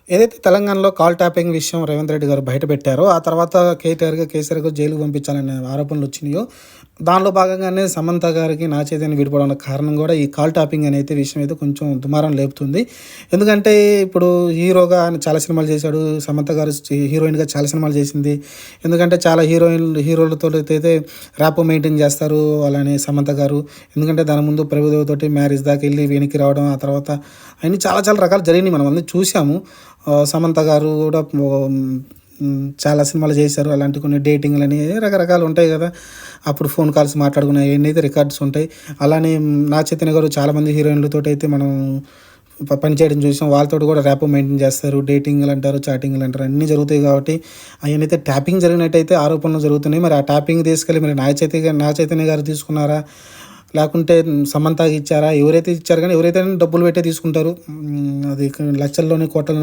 ఏదైతే తెలంగాణలో call tapping విషయం రేవంత్ రెడ్డి గారు బయటపెట్టారో, ఆ తర్వాత కేసీఆర్ గారు జైలుకి పంపించాలనే ఆరోపణలు వచ్చినాయో, దానిలో భాగంగానే సమంత గారికి నా చైతన్య విడిపోవడానికి కారణం కూడా ఈ కాల్ ట్యాపింగ్ అనేది విషయం అయితే కొంచెం దుమారం లేపుతుంది. ఎందుకంటే ఇప్పుడు హీరోగా ఆయన చాలా సినిమాలు చేశాడు. సమంత గారు హీరోయిన్‌గా చాలా సినిమాలు చేసింది. ఎందుకంటే చాలా హీరోలతో అయితే ర్యాపో మెయింటైన్ చేస్తారు. అలానే సమంత గారు. ఎందుకంటే దాని ముందు ప్రభుదేవతోటి మ్యారేజ్ దాకా వెళ్ళి వెనక్కి రావడం, ఆ తర్వాత అన్నీ చాలా చాలా రకాలు జరిగినాయి. మనం అన్నీ చూసాము. సమంత గారు కూడా చాలా సినిమాలు చేశారు. అలాంటి కొన్ని డేటింగ్‌లని రకరకాలు ఉంటాయి కదా! అప్పుడు ఫోన్ కాల్స్ మాట్లాడుకున్న అయన్నైతే రికార్డ్స్ ఉంటాయి. అలానే నాగ చైతన్య గారు చాలామంది హీరోయిన్‌లతోటైతే మనం పనిచేయడం చూసాం. వాళ్ళతోటి కూడా ర్యాపో మెయింటైన్ చేస్తారు. డేటింగ్‌లు అంటారు, చాటింగ్‌లు అంటారు అన్నీ జరుగుతాయి కాబట్టి అయన్నైతే ట్యాపింగ్ జరిగినట్టయితే ఆరోపణలు జరుగుతున్నాయి. మరి ఆ ట్యాపింగ్ తీసుకెళ్ళి మరి నాగ చైతన్య గారు తీసుకున్నారా? లేకుంటే సమంతకి ఇచ్చారా? ఎవరైతే ఇచ్చారు, కానీ ఎవరైతే డబ్బులు పెట్టే తీసుకుంటారు. అది లక్షల్లోని, కోట్లలోని